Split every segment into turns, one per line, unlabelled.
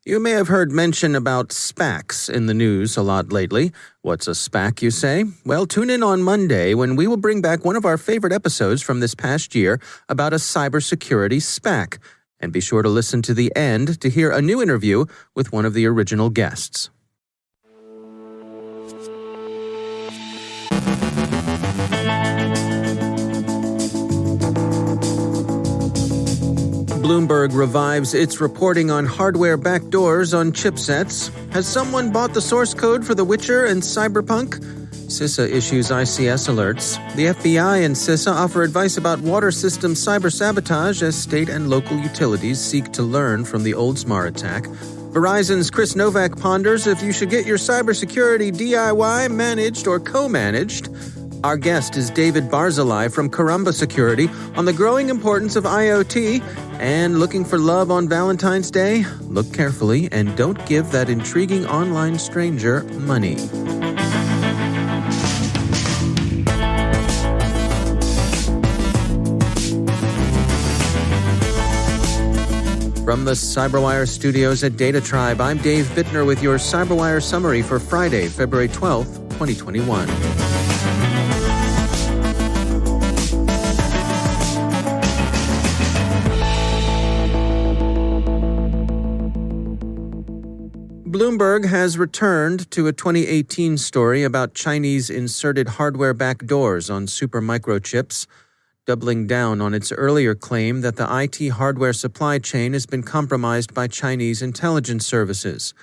You may have heard mention about SPACs in the news a lot lately. What's a SPAC, you say? Well, tune in on Monday when we will bring back one of our favorite episodes from this past year about a cybersecurity SPAC. And be sure to listen to the end to hear a new interview with one of the original guests. Bloomberg revives its reporting on hardware backdoors on chipsets. Has someone bought the source code for the Witcher and Cyberpunk? CISA issues ICS alerts. The FBI and CISA offer advice about water system cybersabotage as state and local utilities seek to learn from the Oldsmar attack. Verizon's Chris Novak ponders if you should get your cybersecurity DIY managed or co-managed. Our guest is David Barzilai from Karamba Security on the growing importance of IoT. And looking for love on Valentine's Day? Look carefully and don't give that intriguing online stranger money. From the CyberWire studios at Data Tribe, I'm Dave Bittner with your CyberWire summary for Friday, February 12th, 2021. Bloomberg has returned to a 2018 story about Chinese inserted hardware backdoors on supermicrochips, doubling down on its earlier claim that the IT hardware supply chain has been compromised by Chinese intelligence services.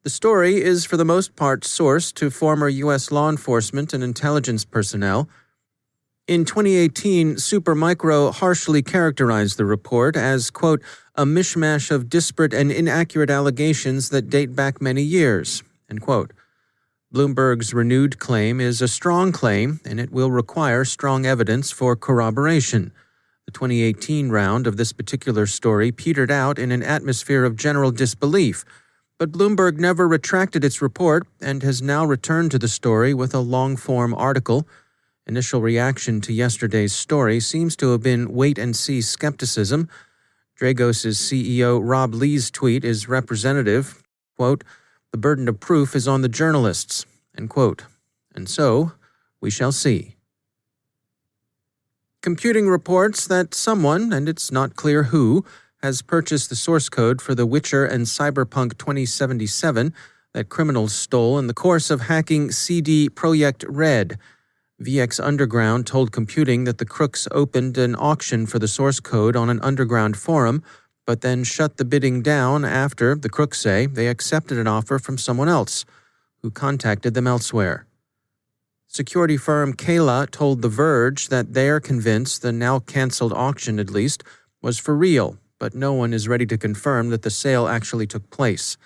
The story is for the most part sourced to former U.S. law enforcement and intelligence personnel. In 2018, Supermicro harshly characterized the report as, quote, a mishmash of disparate and inaccurate allegations that date back many years, end quote. Bloomberg's renewed claim is a strong claim, and it will require strong evidence for corroboration. The 2018 round of this particular story petered out in an atmosphere of general disbelief, but Bloomberg never retracted its report and has now returned to the story with a long-form article. Initial reaction to yesterday's story seems to have been wait-and-see skepticism. Dragos' CEO Rob Lee's tweet is representative. Quote, the burden of proof is on the journalists, end quote. And so, we shall see. Computing reports that someone, and it's not clear who, has purchased the source code for the Witcher and Cyberpunk 2077 that criminals stole in the course of hacking CD Projekt Red. VX Underground told Computing that the crooks opened an auction for the source code on an underground forum, but then shut the bidding down after, the crooks say, they accepted an offer from someone else, who contacted them elsewhere. Security firm Kayla told The Verge that they're convinced the now-canceled auction, at least, was for real, but no one is ready to confirm that the sale actually took place.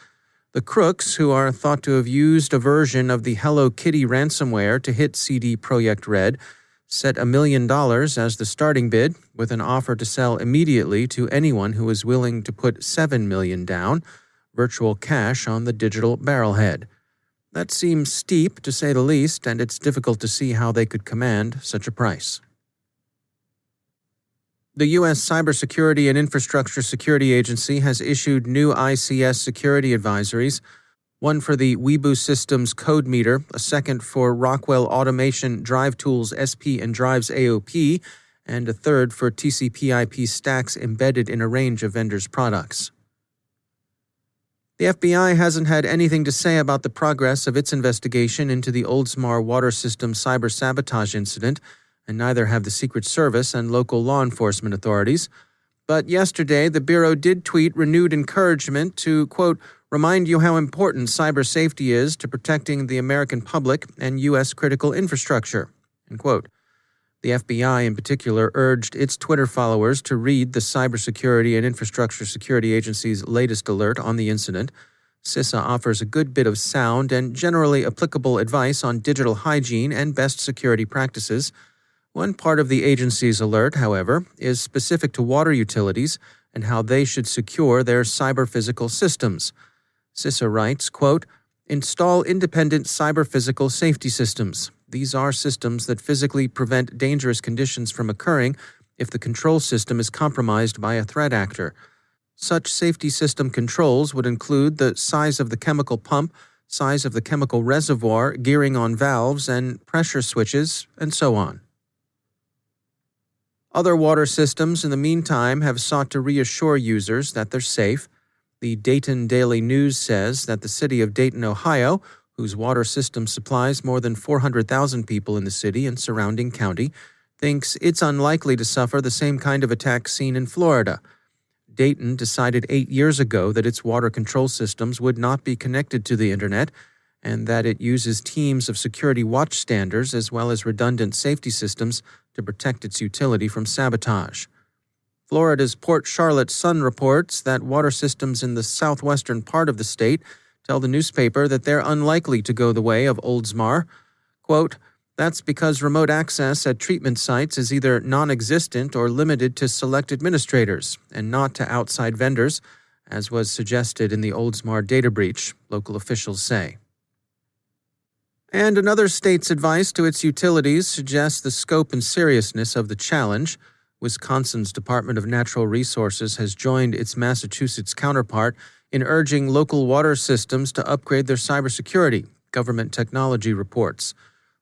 The crooks, who are thought to have used a version of the Hello Kitty ransomware to hit CD Projekt Red, set $1 million as the starting bid, with an offer to sell immediately to anyone who was willing to put $7 million down, virtual cash on the digital barrelhead. That seems steep, to say the least, and it's difficult to see how they could command such a price. The U.S. Cybersecurity and Infrastructure Security Agency has issued new ICS security advisories, one for the Webu Systems Code Meter, a second for Rockwell Automation Drive Tools SP and Drives AOP, and a third for TCP/IP stacks embedded in a range of vendors' products. The FBI hasn't had anything to say about the progress of its investigation into the Oldsmar water system cyber-sabotage incident, and neither have the Secret Service and local law enforcement authorities. But yesterday, the Bureau did tweet renewed encouragement to, quote, remind you how important cyber safety is to protecting the American public and U.S. critical infrastructure, end quote. The FBI in particular urged its Twitter followers to read the Cybersecurity and Infrastructure Security Agency's latest alert on the incident. CISA offers a good bit of sound and generally applicable advice on digital hygiene and best security practices. One part of the agency's alert, however, is specific to water utilities and how they should secure their cyber-physical systems. CISA writes, quote, install independent cyber-physical safety systems. These are systems that physically prevent dangerous conditions from occurring if the control system is compromised by a threat actor. Such safety system controls would include the size of the chemical pump, size of the chemical reservoir, gearing on valves and pressure switches, and so on. Other water systems, in the meantime, have sought to reassure users that they're safe. The Dayton Daily News says that the city of Dayton, Ohio, whose water system supplies more than 400,000 people in the city and surrounding county, thinks it's unlikely to suffer the same kind of attack seen in Florida. Dayton decided 8 years ago that its water control systems would not be connected to the internet and that it uses teams of security watchstanders as well as redundant safety systems to protect its utility from sabotage. Florida's Port Charlotte Sun reports that water systems in the southwestern part of the state tell the newspaper that they're unlikely to go the way of Oldsmar. Quote, "That's because remote access at treatment sites is either non-existent or limited to select administrators and not to outside vendors, as was suggested in the Oldsmar data breach," local officials say. And another state's advice to its utilities suggests the scope and seriousness of the challenge. Wisconsin's Department of Natural Resources has joined its Massachusetts counterpart in urging local water systems to upgrade their cybersecurity, government technology reports.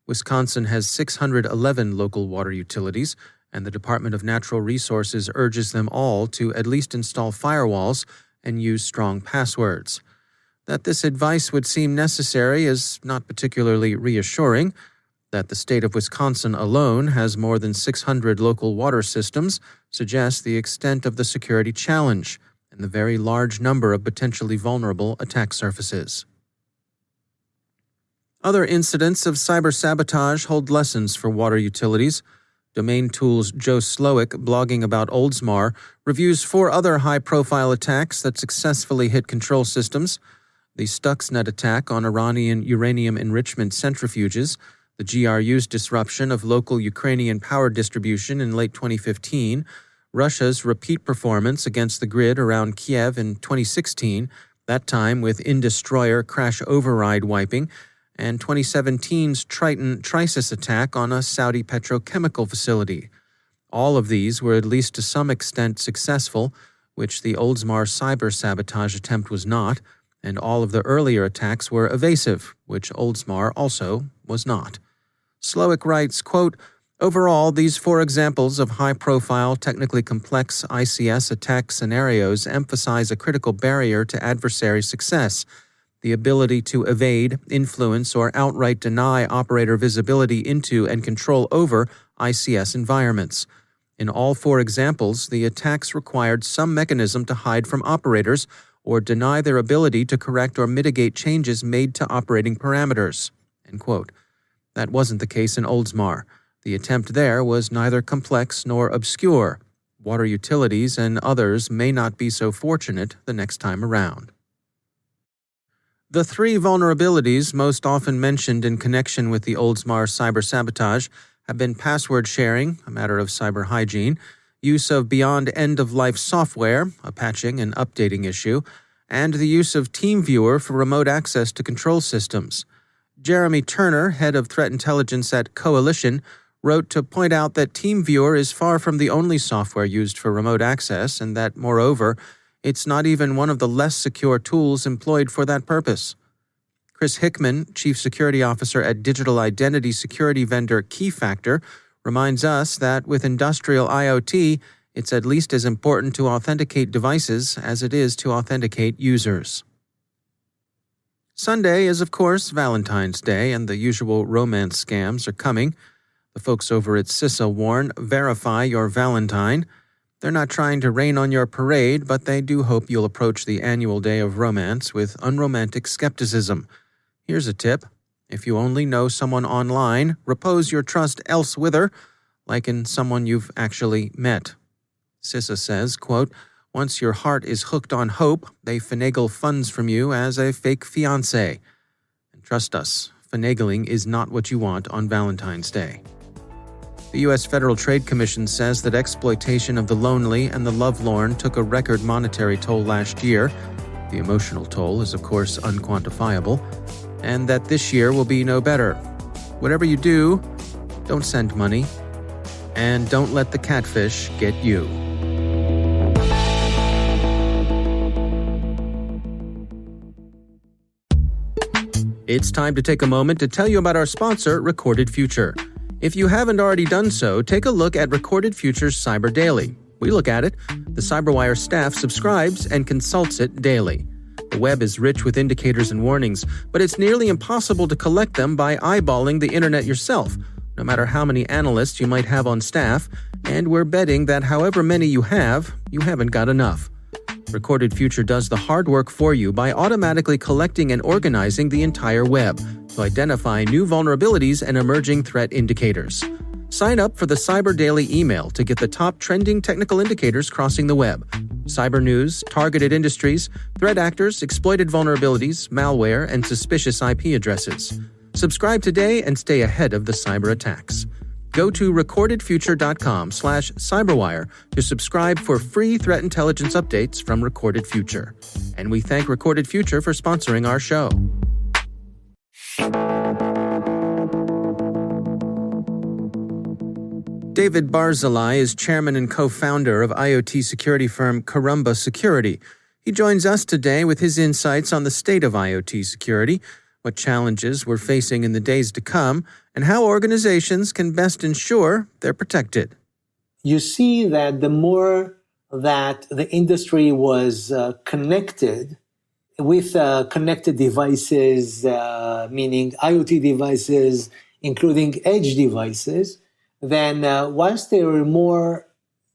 Wisconsin has 611 local water utilities, and the Department of Natural Resources urges them all to at least install firewalls and use strong passwords. That this advice would seem necessary is not particularly reassuring. That the state of Wisconsin alone has more than 600 local water systems suggests the extent of the security challenge and the very large number of potentially vulnerable attack surfaces. Other incidents of cybersabotage hold lessons for water utilities. Domain Tools' Joe Slowick, blogging about Oldsmar, reviews 4 other high-profile attacks that successfully hit control systems: the Stuxnet attack on Iranian uranium enrichment centrifuges, the GRU's disruption of local Ukrainian power distribution in late 2015, Russia's repeat performance against the grid around Kiev in 2016, that time with in-destroyer crash override wiping, and 2017's Triton Trisis attack on a Saudi petrochemical facility. All of these were at least to some extent successful, which the Oldsmar cyber-sabotage attempt was not, and all of the earlier attacks were evasive, which Oldsmar also was not. Slowick writes, quote, "Overall, these 4 examples of high-profile, technically complex ICS attack scenarios emphasize a critical barrier to adversary success: the ability to evade, influence, or outright deny operator visibility into and control over ICS environments. In all 4 examples, the attacks required some mechanism to hide from operators or deny their ability to correct or mitigate changes made to operating parameters." End quote. That wasn't the case in Oldsmar. The attempt there was neither complex nor obscure. Water utilities and others may not be so fortunate the next time around. The 3 vulnerabilities most often mentioned in connection with the Oldsmar cyber-sabotage have been password sharing, a matter of cyber hygiene, use of beyond end-of-life software, a patching and updating issue, and the use of TeamViewer for remote access to control systems. Jeremy Turner, head of threat intelligence at Coalition, wrote to point out that TeamViewer is far from the only software used for remote access and that, moreover, it's not even one of the less secure tools employed for that purpose. Chris Hickman, chief security officer at digital identity security vendor Keyfactor, reminds us that with industrial IoT, it's at least as important to authenticate devices as it is to authenticate users. Sunday is, of course, Valentine's Day, and the usual romance scams are coming. The folks over at CISA warn, verify your Valentine. They're not trying to rain on your parade, but they do hope you'll approach the annual day of romance with unromantic skepticism. Here's a tip. If you only know someone online, repose your trust elsewhither, like in someone you've actually met. CISA says, quote, "Once your heart is hooked on hope, they finagle funds from you as a fake fiancé. And trust us, finagling is not what you want on Valentine's Day." The U.S. Federal Trade Commission says that exploitation of the lonely and the lovelorn took a record monetary toll last year. The emotional toll is, of course, unquantifiable, and that this year will be no better. Whatever you do, don't send money, and don't let the catfish get you. It's time to take a moment to tell you about our sponsor, Recorded Future. If you haven't already done so, take a look at Recorded Future's Cyber Daily. We look at it. The CyberWire staff subscribes and consults it daily. The web is rich with indicators and warnings, but it's nearly impossible to collect them by eyeballing the internet yourself, no matter how many analysts you might have on staff, and we're betting that however many you haven't got enough. Recorded Future does the hard work for you by automatically collecting and organizing the entire web to identify new vulnerabilities and emerging threat indicators. Sign up for the Cyber Daily email to get the top trending technical indicators crossing the web: cyber news, targeted industries, threat actors, exploited vulnerabilities, malware, and suspicious IP addresses. Subscribe today and stay ahead of the cyber attacks. Go to recordedfuture.com/cyberwire to subscribe for free threat intelligence updates from Recorded Future. And we thank Recorded Future for sponsoring our show. David Barzilai is chairman and co-founder of IoT security firm Karamba Security. He joins us today with his insights on the state of IoT security, what challenges we're facing in the days to come, and how organizations can best ensure they're protected.
You see that the more that the industry was connected with connected devices, meaning IoT devices, including edge devices, then once there are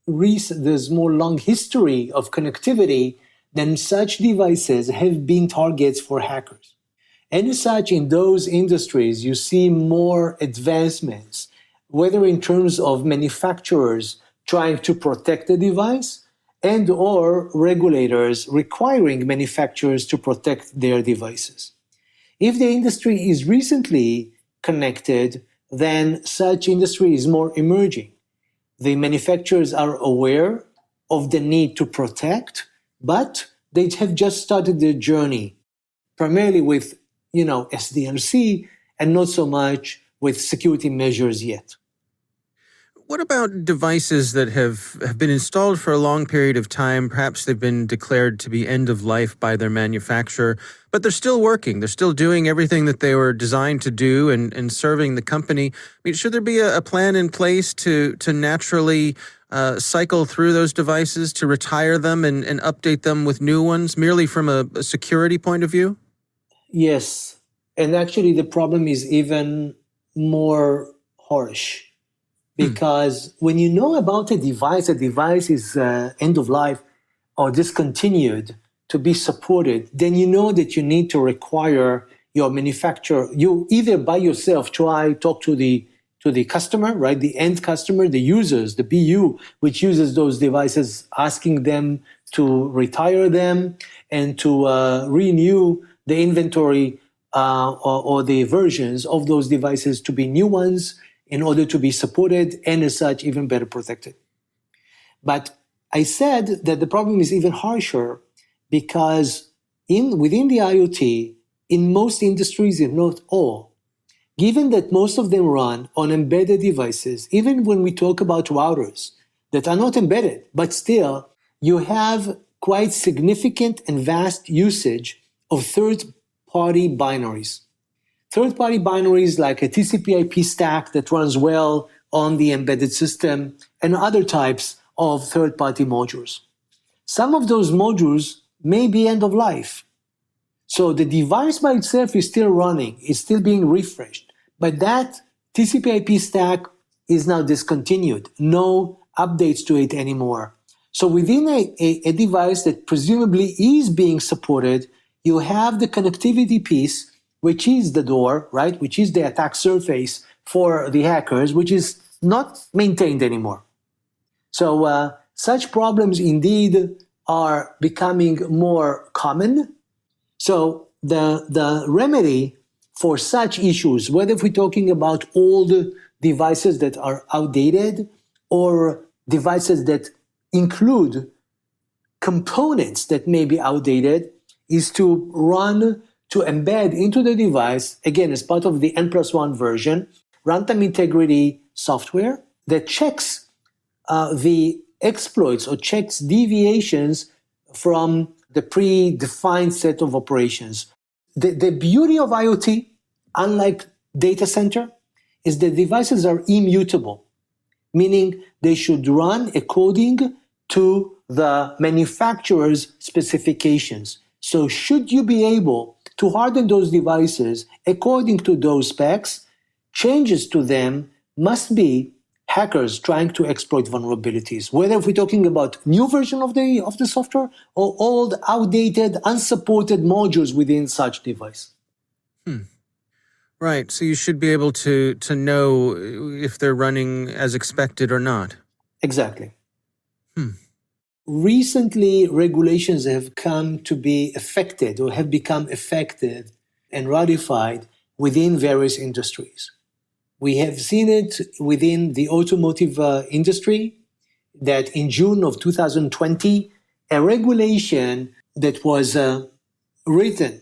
there's more long history of connectivity, then such devices have been targets for hackers. And as such, in those industries, you see more advancements, whether in terms of manufacturers trying to protect the device and or regulators requiring manufacturers to protect their devices. If the industry is recently connected, then such industry is more emerging. The manufacturers are aware of the need to protect, but they have just started their journey, primarily with SDLC, and not so much with security measures yet.
What about devices that have been installed for a long period of time? Perhaps they've been declared to be end of life by their manufacturer, but they're still working. They're still doing everything that they were designed to do and serving the company. I mean, should there be a plan in place to naturally cycle through those devices, to retire them and update them with new ones, merely from a security point of view?
Yes, and actually the problem is even more harsh, because when you know about a device is end of life or discontinued to be supported, then you know that you need to require your manufacturer, you either by yourself talk to the customer, right? The end customer, the users, the BU, which uses those devices, asking them to retire them and to renew the inventory or the versions of those devices to be new ones in order to be supported and as such even better protected. But I said that the problem is even harsher because within the IoT, in most industries, if not all, given that most of them run on embedded devices, even when we talk about routers that are not embedded, but still you have quite significant and vast usage of third-party binaries. Third-party binaries like a TCP/IP stack that runs well on the embedded system and other types of third-party modules. Some of those modules may be end of life. So the device by itself is still running, is still being refreshed, but that TCP/IP stack is now discontinued. No updates to it anymore. So within a device that presumably is being supported, you have the connectivity piece, which is the door, right? Which is the attack surface for the hackers, which is not maintained anymore. So such problems indeed are becoming more common. So the remedy for such issues, whether if we're talking about old devices that are outdated or devices that include components that may be outdated, is to embed into the device, again, as part of the N+1 version, runtime integrity software that checks the exploits or checks deviations from the predefined set of operations. the beauty of IoT, unlike data center, is that devices are immutable, meaning they should run according to the manufacturer's specifications. So should you be able to harden those devices according to those specs, changes to them must be hackers trying to exploit vulnerabilities, whether if we're talking about new version of the software or old, outdated, unsupported modules within such device.
Right. So you should be able to know if they're running as expected or not.
Exactly. Recently, regulations have come to be affected or have become effective and ratified within various industries. We have seen it within the automotive industry that in June of 2020, a regulation that was written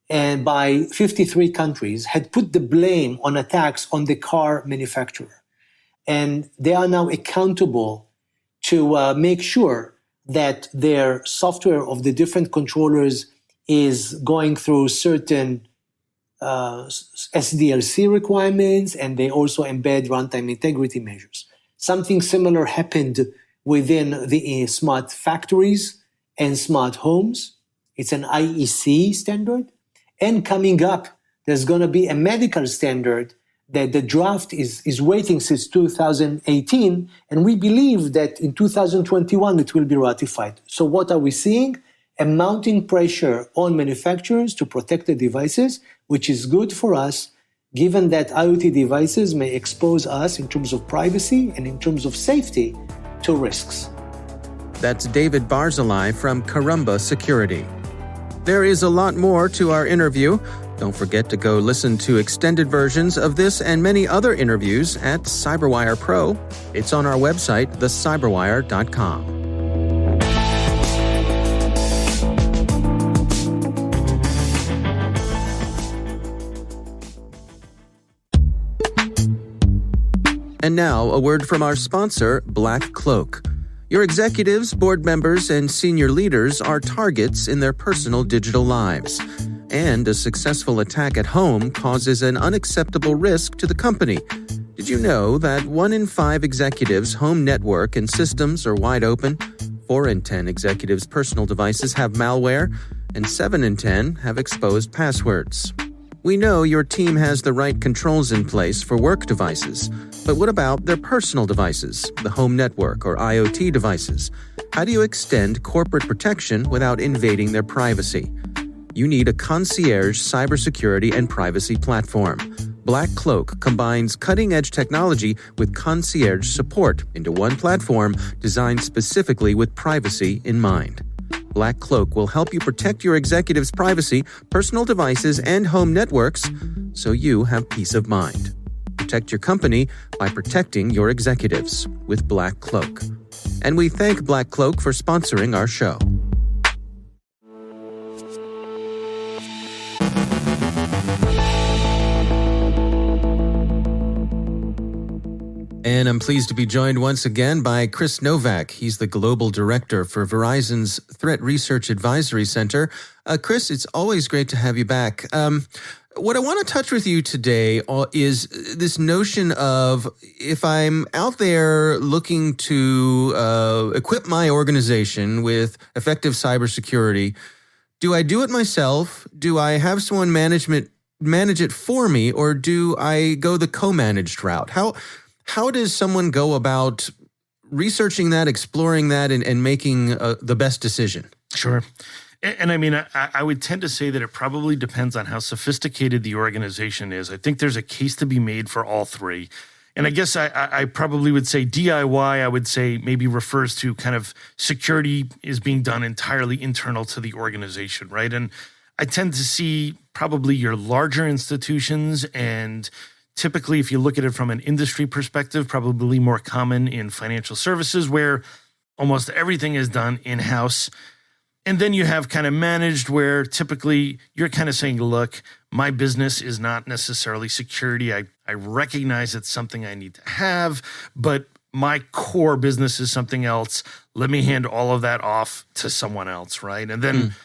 and by 53 countries had put the blame on attacks on the car manufacturer. And they are now accountable to make sure that their software of the different controllers is going through certain SDLC requirements, and they also embed runtime integrity measures. Something similar happened within the smart factories and smart homes. It's an IEC standard. And coming up, there's going to be a medical standard that the draft is waiting since 2018, and we believe that in 2021 it will be ratified. So what are we seeing? A mounting pressure on manufacturers to protect the devices, which is good for us, given that IoT devices may expose us in terms of privacy and in terms of safety to risks.
That's David Barzilai from Karamba Security. There is a lot more to our interview. Don't forget to go listen to extended versions of this and many other interviews at CyberWire Pro. It's on our website, thecyberwire.com. And now, a word from our sponsor, Black Cloak. Your executives, board members, and senior leaders are targets in their personal digital lives. And a successful attack at home causes an unacceptable risk to the company. Did you know that 1 in 5 executives' home network and systems are wide open? 4 in 10 executives' personal devices have malware, and 7 in 10 have exposed passwords. We know your team has the right controls in place for work devices, but what about their personal devices, the home network or IoT devices? How do you extend corporate protection without invading their privacy? You need a concierge cybersecurity and privacy platform. Black Cloak combines cutting-edge technology with concierge support into one platform designed specifically with privacy in mind. Black Cloak will help you protect your executives' privacy, personal devices, and home networks so you have peace of mind. Protect your company by protecting your executives with Black Cloak. And we thank Black Cloak for sponsoring our show. And I'm pleased to be joined once again by Chris Novak. He's the Global Director for Verizon's Threat Research Advisory Center. Chris, it's always great to have you back. What I want to touch with you today is this notion of if I'm out there looking to equip my organization with effective cybersecurity, do I do it myself? Do I have someone manage it for me, or do I go the co-managed route? How does someone go about researching that, exploring that, and making the best decision?
Sure. And I mean, I would tend to say that it probably depends on how sophisticated the organization is. I think there's a case to be made for all three. And I guess I probably would say DIY, I would say maybe refers to kind of security is being done entirely internal to the organization, right? And I tend to see probably your larger institutions, and typically, if you look at it from an industry perspective, probably more common in financial services where almost everything is done in-house. And then you have kind of managed where typically you're kind of saying, look, my business is not necessarily security. I recognize it's something I need to have, but my core business is something else. Let me hand all of that off to someone else, right? And then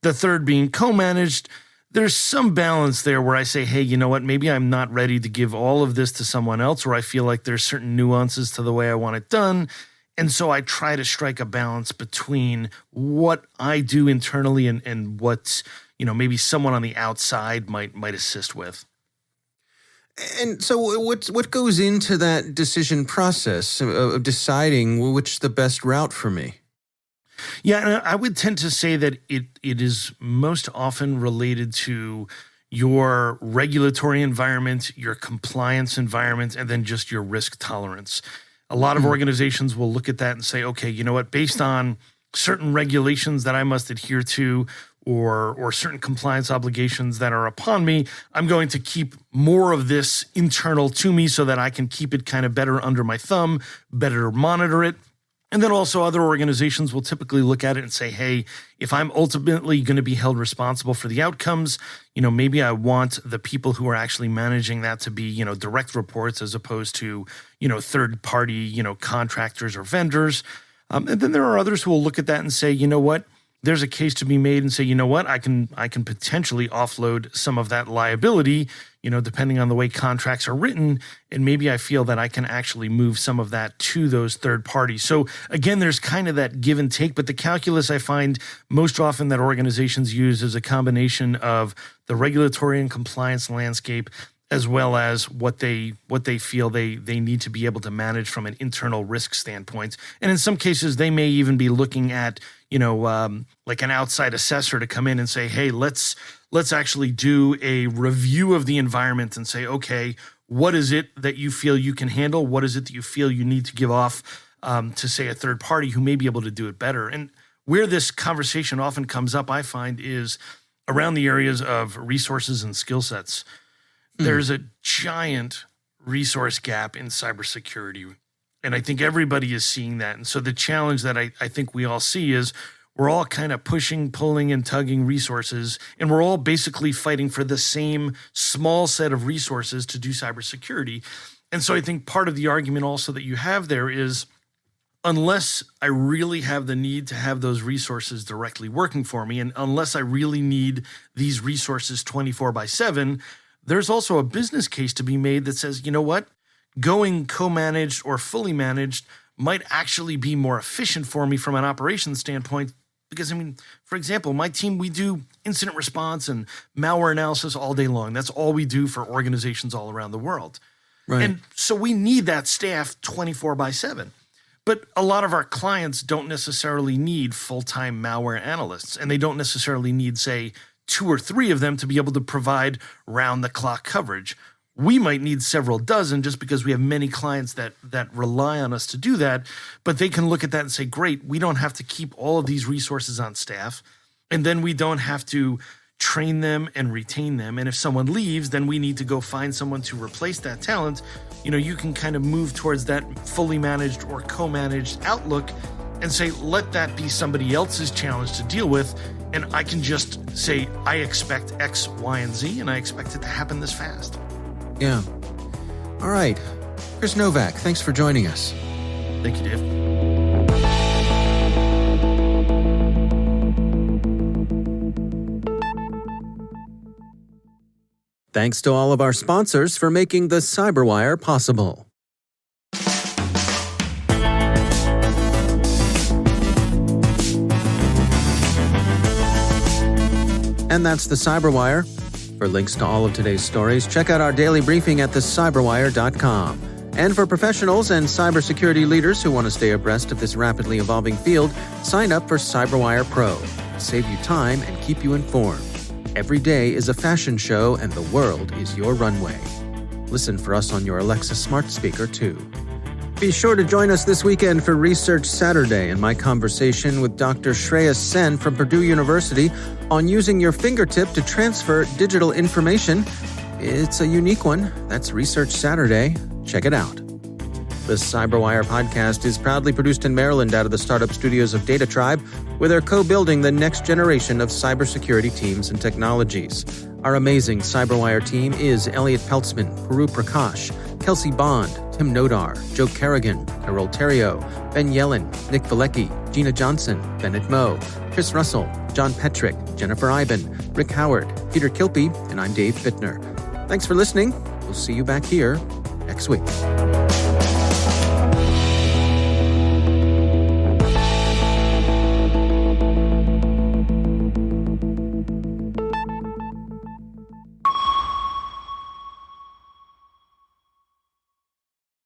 the third being co-managed. there's some balance there where I say, hey, you know what, maybe I'm not ready to give all of this to someone else, or I feel like there's certain nuances to the way I want it done. And so I try to strike a balance between what I do internally and what, maybe someone on the outside might assist with.
And so what goes into that decision process of deciding which is the best route for me?
Yeah, and I would tend to say that it is most often related to your regulatory environment, your compliance environment, and then just your risk tolerance. A lot of organizations will look at that and say, okay, you know what, based on certain regulations that I must adhere to or certain compliance obligations that are upon me, I'm going to keep more of this internal to me so that I can keep it kind of better under my thumb, better monitor it. And then also other organizations will typically look at it and say, hey, if I'm ultimately going to be held responsible for the outcomes, maybe I want the people who are actually managing that to be, direct reports as opposed to, third party, contractors or vendors. And then there are others who will look at that and say, you know what, there's a case to be made and say, you know what, I can potentially offload some of that liability, depending on the way contracts are written. And maybe I feel that I can actually move some of that to those third parties. So again, there's kind of that give and take, but the calculus I find most often that organizations use is a combination of the regulatory and compliance landscape, as well as what they feel they need to be able to manage from an internal risk standpoint. And in some cases, they may even be looking at, like an outside assessor to come in and say, hey, let's actually do a review of the environment and say, okay, what is it that you feel you can handle? What is it that you feel you need to give off to, say, a third party who may be able to do it better? And where this conversation often comes up, I find, is around the areas of resources and skill sets. There's a giant resource gap in cybersecurity, and I think everybody is seeing that. And so the challenge that I think we all see is we're all kind of pushing, pulling, and tugging resources, and we're all basically fighting for the same small set of resources to do cybersecurity. And so I think part of the argument also that you have there is, unless I really have the need to have those resources directly working for me, and unless I really need these resources 24/7, there's also a business case to be made that says, you know what, going co-managed or fully managed might actually be more efficient for me from an operations standpoint. Because, for example, my team, we do incident response and malware analysis all day long. That's all we do for organizations all around the world.
Right.
And so we need that staff 24/7. But a lot of our clients don't necessarily need full-time malware analysts, and they don't necessarily need, say, 2 or 3 of them to be able to provide round-the-clock coverage. We might need several dozen just because we have many clients that rely on us to do that, but they can look at that and say, great, we don't have to keep all of these resources on staff, and then we don't have to train them and retain them. And if someone leaves, then we need to go find someone to replace that talent. You can kind of move towards that fully managed or co-managed outlook and say, let that be somebody else's challenge to deal with. And I can just say, I expect X, Y, and Z, and I expect it to happen this fast.
Yeah. All right. Chris Novak, thanks for joining us.
Thank you, Dave.
Thanks to all of our sponsors for making the CyberWire possible. And that's the CyberWire. For links to all of today's stories, check out our daily briefing at thecyberwire.com. And for professionals and cybersecurity leaders who want to stay abreast of this rapidly evolving field, sign up for CyberWire Pro. Save you time and keep you informed. Every day is a fashion show and the world is your runway. Listen for us on your Alexa smart speaker too. Be sure to join us this weekend for Research Saturday and my conversation with Dr. Shreya Sen from Purdue University on using your fingertip to transfer digital information. It's a unique one. That's Research Saturday. Check it out. The CyberWire podcast is proudly produced in Maryland out of the startup studios of Data Tribe, where they're co-building the next generation of cybersecurity teams and technologies. Our amazing CyberWire team is Elliot Peltzman, Puru Prakash, Kelsey Bond, Tim Nodar, Joe Kerrigan, Carol Terrio, Ben Yellen, Nick Valecki, Gina Johnson, Bennett Moe, Chris Russell, John Petrick, Jennifer Iben, Rick Howard, Peter Kilpie, and I'm Dave Bittner. Thanks for listening. We'll see you back here next week.